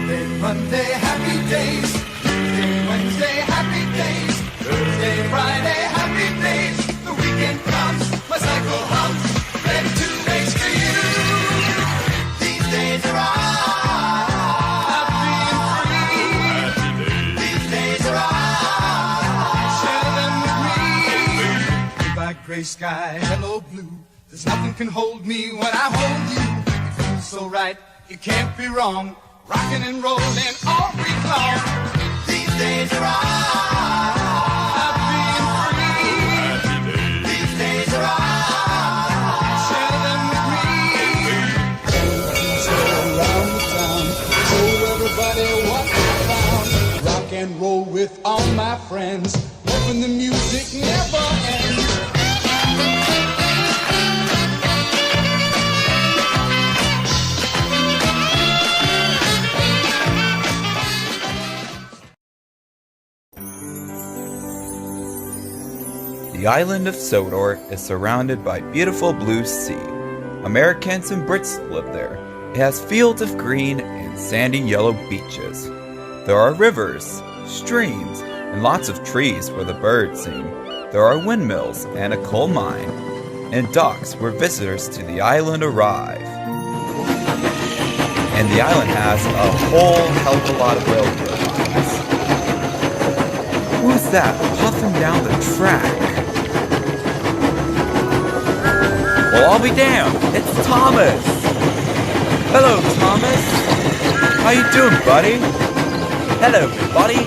Monday, happy days. Tuesday, Wednesday, happy days. Thursday, Friday, happy days. The weekend comes, my cycle hums, ready to race to you. These days are happy and free. These days are share them with me. Goodbye, gray sky, hello, blue. There's nothing can hold me when I hold you. It feels so right, it can't be wrong. Rockin' and rollin' all week long. These days are happy and free. These days are share them with me. So around the town, show everybody what I found. Rock and roll with all my friends, hoping the music never ends. The island of Sodor is surrounded by beautiful blue sea. Americans and Brits live there. It has fields of green and sandy yellow beaches. There are rivers, streams, and lots of trees where the birds sing. There are windmills and a coal mine, and docks where visitors to the island arrive. And the island has a whole hell of a lot of railroad lines. Who's that puffing down the track? Well, I'll be damned. It's Thomas. Hello, Thomas. How you doing, buddy? Hello, everybody.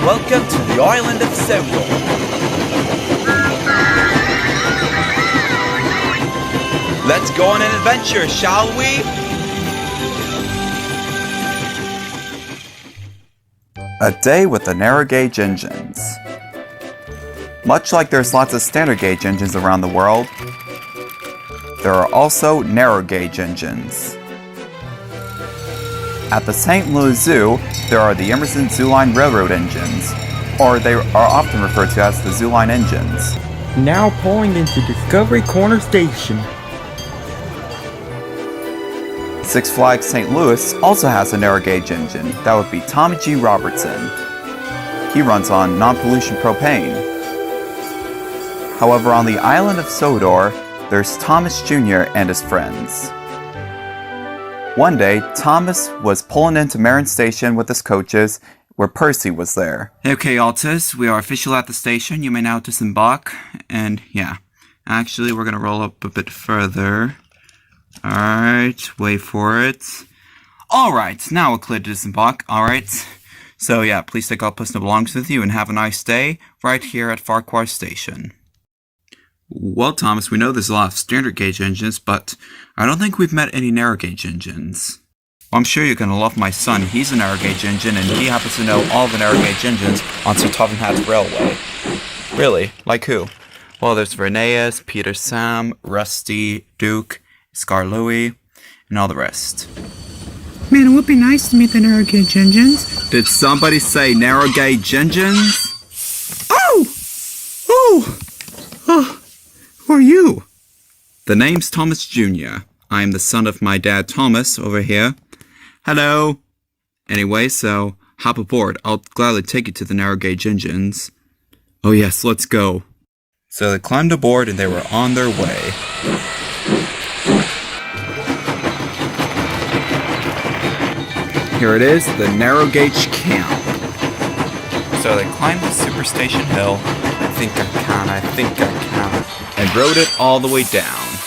Welcome to the island of Sodor. Let's go on an adventure, shall we? A day with the narrow gauge engines. Much like there's lots of standard gauge engines around the world, there are also narrow gauge engines. At the St. Louis Zoo, there are the Emerson Zoo Line Railroad engines, or they are often referred to as the Zoo Line engines. Now pulling into Discovery Corner Station. Six Flags St. Louis also has a narrow gauge engine. That would be Tommy G. Robertson. He runs on non-pollution propane. However, on the island of Sodor, there's Thomas Jr. and his friends. One day, Thomas was pulling into Marin Station with his coaches, where Percy was there. Okay, Altus, we are officially at the station. You may now disembark. And yeah, actually, we're gonna roll up a bit further. Alright, wait for it. Alright, now we're clear to disembark. Alright. So yeah, please take all personal belongings with you and have a nice day right here at Farquhar Station. Well, Thomas, we know there's a lot of standard gauge engines, but I don't think we've met any narrow gauge engines. Well, I'm sure you're going to love my son. He's a narrow gauge engine, and he happens to know all the narrow gauge engines on St. Tottenham's Railway. Really? Like who? Well, there's Reneus, Peter Sam, Rusty, Duke, Scar Louie, and all the rest. Man, it would be nice to meet the narrow gauge engines. Did somebody say narrow gauge engines? Oh! Oh! Oh! Who are you? The name's Thomas Jr. I am the son of my dad Thomas over here. Hello! Anyway, so hop aboard. I'll gladly take you to the narrow gauge engines. Oh yes, let's go. So they climbed aboard and they were on their way. Here it is, the narrow gauge camp. So they climbed the Superstation Hill. I think I can. And rode it all the way down.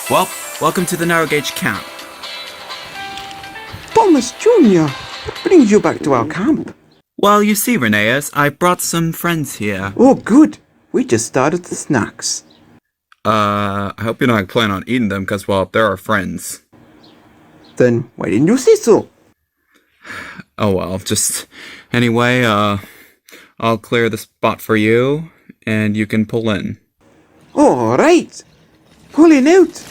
Well, welcome to the narrow gauge camp. Thomas Jr., what brings you back to our camp? Well, you see, Reneus, I brought some friends here. Oh, good. We just started the snacks. I hope you're not planning on eating them, because, well, they're our friends. Then why didn't you say so? Oh, well, just... Anyway, I'll clear the spot for you, and you can pull in. All right. Pulling out.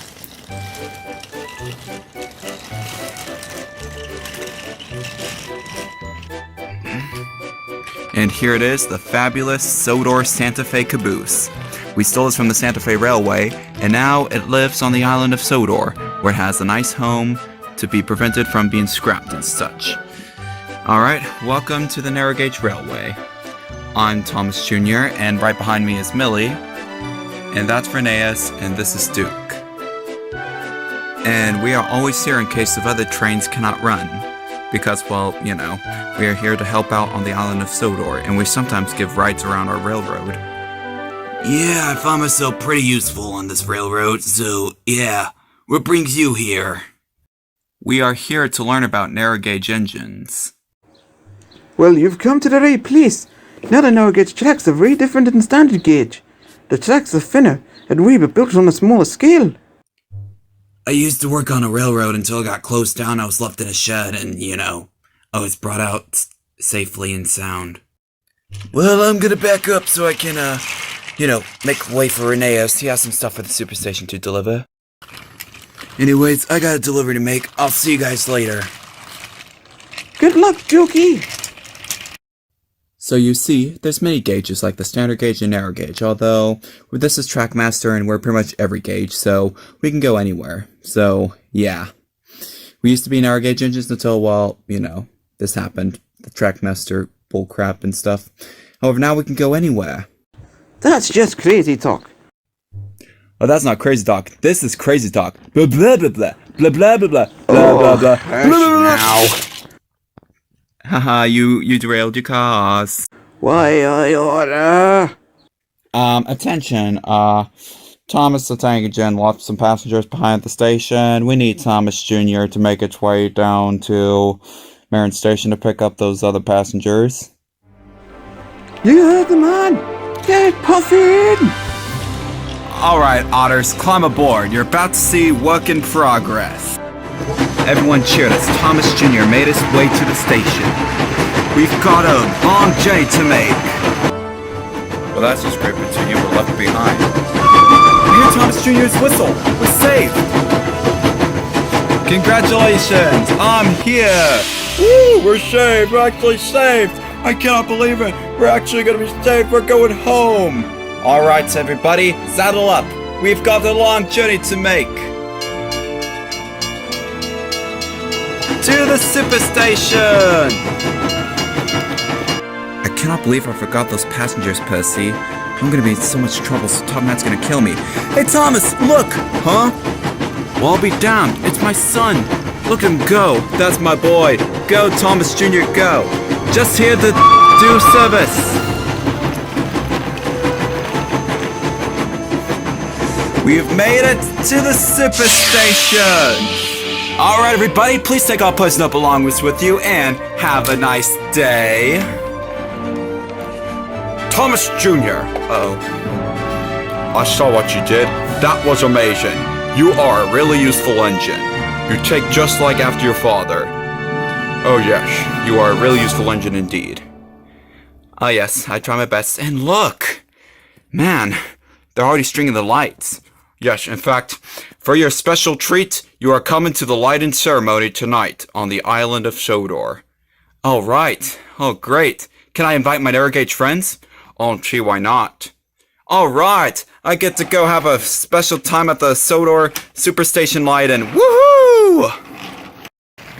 And here it is, the fabulous Sodor Santa Fe caboose. We stole this from the Santa Fe Railway, and now it lives on the island of Sodor, where it has a nice home to be prevented from being scrapped and such. Alright, welcome to the Narrow Gauge Railway. I'm Thomas Jr., and right behind me is Millie, and that's Reneus, and this is Duke. And we are always here in case of other trains cannot run, because, well, you know, we are here to help out on the island of Sodor, and we sometimes give rides around our railroad. Yeah, I find myself pretty useful on this railroad, so yeah, what brings you here? We are here to learn about narrow gauge engines. Well, you've come to the right place. Now the narrow gauge tracks are very different than standard gauge. The tracks are thinner, and we were built on a smaller scale. I used to work on a railroad until it got closed down. I was left in a shed, and, I was brought out safely and sound. Well, I'm gonna back up so I can, make way for Reneus. He has some stuff for the superstation to deliver. Anyways, I got a delivery to make. I'll see you guys later. Good luck, Dookie! So you see, there's many gauges like the standard gauge and narrow gauge, although this is Trackmaster and we're pretty much every gauge, so we can go anywhere. So, yeah. We used to be narrow gauge engines until, well, this happened. The Trackmaster bullcrap and stuff. However, now we can go anywhere. That's just crazy talk. Oh, that's not crazy talk. This is crazy talk. Blah blah blah blah blah blah blah blah blah blah blah. Now. Haha, you derailed your cars. Why I order? Attention, Thomas the Tank Engine left some passengers behind at the station. We need Thomas Jr. to make its way down to Marin Station to pick up those other passengers. You heard the man! Get puffin! Alright, Otters, climb aboard. You're about to see work in progress. Everyone cheered as Thomas Jr. made his way to the station. We've got a long journey to make. Well, that's just great, but you were left behind. We hear Thomas Jr.'s whistle. We're saved. Congratulations, I'm here. Woo, we're saved. We're actually saved. I cannot believe it. We're actually going to be saved. We're going home. All right, everybody, saddle up. We've got a long journey to make. To the superstation! I cannot believe I forgot those passengers, Percy. I'm gonna be in so much trouble, so Top Man's gonna kill me. Hey, Thomas, look! Huh? Well, I'll be damned. It's my son. Look at him go. That's my boy. Go, Thomas Jr., go. Just here to do service. We've made it to the superstation! Alright everybody, please take all personal belongings with you and have a nice day. Thomas Jr. Uh-oh. I saw what you did. That was amazing. You are a really useful engine. You take just like after your father. Oh yes, you are a really useful engine indeed. Oh yes, I try my best. And look! Man, they're already stringing the lights. Yes, in fact, for your special treat, you are coming to the lighting ceremony tonight on the island of Sodor. Oh, right. Oh, great. Can I invite my narrow gauge friends? Oh, gee, why not? All right. I get to go have a special time at the Sodor Superstation lighting. Woohoo!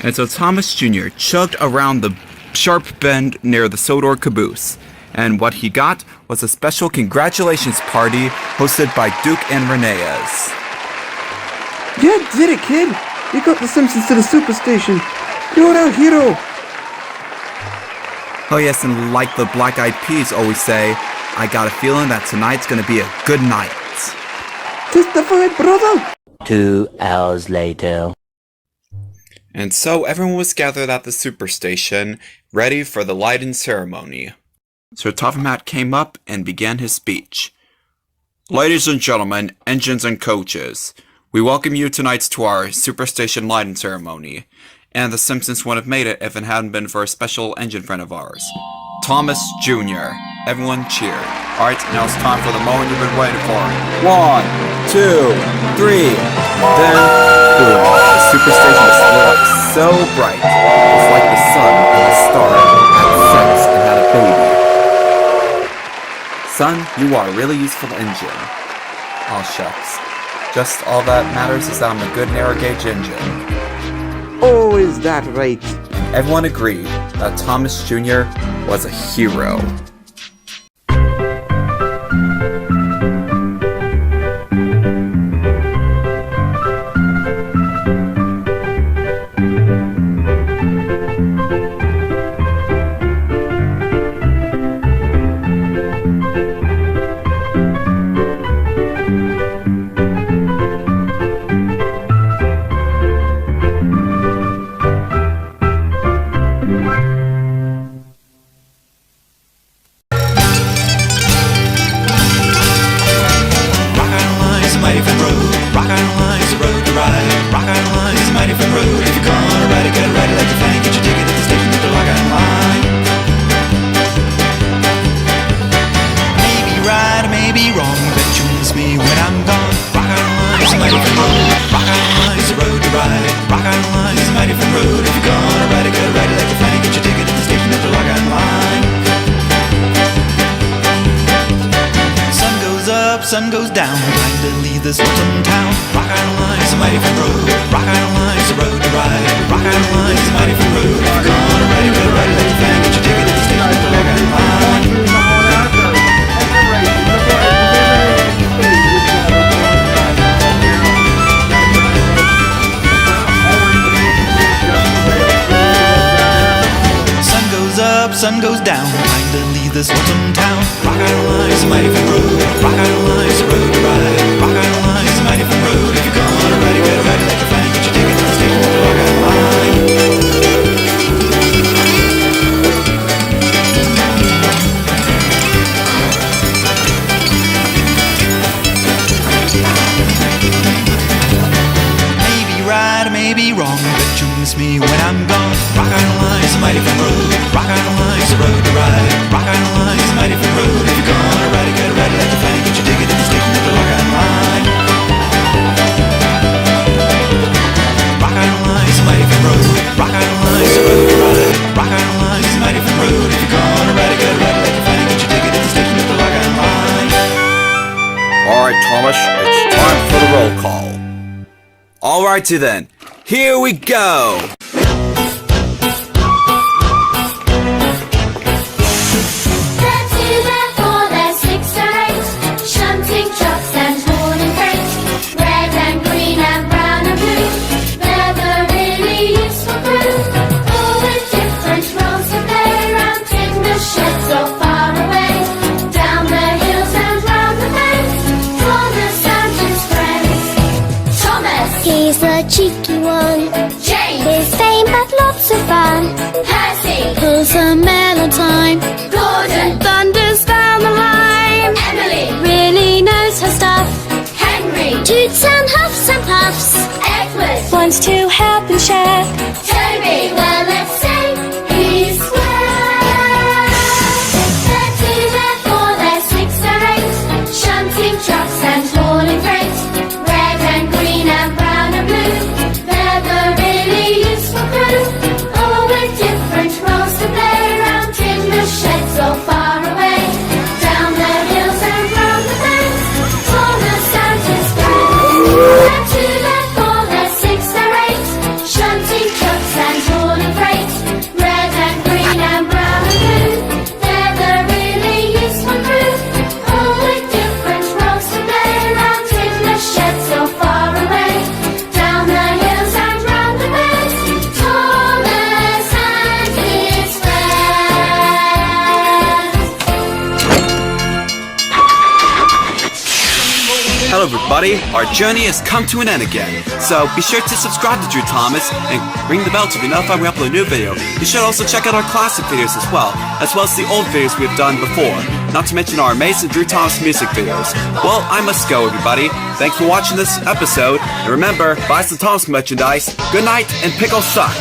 And so Thomas Jr. chugged around the sharp bend near the Sodor caboose. And what he got was a special congratulations party hosted by Duke and Reneus. You did it, kid! You got the Simpsons to the superstation! You're our hero! Oh yes, and like the Black Eyed Peas always say, I got a feeling that tonight's gonna be a good night. Testify, brother! 2 hours later. And so everyone was gathered at the superstation, ready for the lighting ceremony. Sir Tophamat came up and began his speech. Ladies and gentlemen, engines and coaches, we welcome you tonight to our Superstation lighting ceremony. And the Simpsons wouldn't have made it if it hadn't been for a special engine friend of ours, Thomas Jr. Everyone cheered. Alright, now it's time for the moment you've been waiting for. 1, 2, 3. Then, boom, the Superstation was lit up so bright. It's like the sun and the star had sex and had a baby. Son, you are a really useful engine. Oh shucks. Just all that matters is that I'm a good narrow gauge engine. Oh, is that right? everyone agreed that Thomas Jr. was a hero. Sun goes down, time to leave this lonesome town. Rock Island Line is a mighty fine road. Rock Island Line is a road to ride. Rock Island Line is a mighty fine road. If you're gonna ride it, gotta ride it like a fan. Get your ticket at the station at the Rock Island Line. Sun goes up, sun goes down, time to leave this lonesome town. Rock Island Line is a mighty fine road. Rock Island Line is a road to ride. Rock Island Line is a mighty fine road. If you're gonna ride it, gotta ride it like a fan. Get your ticket at the station at the Rock Island Line. Maybe right, maybe wrong, but you miss me when I'm gone. Rock Island Line is a mighty fine road. Rock Island Line is a road to ride. Rock Island Line is a mighty fine road. If you're gonna ride it, gotta ride it like a fan. Get your ticket at the station at the Rock Island Line. Rock Island Line is a mighty fine road. Rock Island Line is a road to ride. Rock Island Line is a mighty fine road. If you're gonna ride it, gotta ride it like a fan. Get your ticket at the station at the Rock Island Line. Alright, Thomas, it's time for the roll call. Alrighty then, here we go! He's the cheeky one. James. His fame but lots of fun. Percy. Pulls a mail on time. Gordon. Thunders down the line. Emily. Really knows her stuff. Henry. Toots and huffs and puffs. Edward. Wants to help and share. Toby. Well, let's say he's square. They're two, they're four, they're six, they're eight. Shunting trucks and hauling freight. Red and green and brown and blue. They're the really useful crew. All with different roles to play. Around in the sheds or far away. Down the hills and round the banks. For the Santa's friends. They're two, they're four, they're six, they're eight. Shunting trucks and hauling freight. Red and green and brown and blue. They're the really useful crew. All with different roles to play. Around in the sheds or far away. Down the hills and round the banks. Thomas and his friends. Hello everybody, our journey has come to an end again. So be sure to subscribe to Drew Thomas and ring the bell to be notified when we upload a new video. You should also check out our classic videos as well as the old videos we have done before. Not to mention our amazing Drew Thomas music videos. Well, I must go everybody. Thanks for watching this episode. And remember, buy some Thomas merchandise. Good night and pickle suck.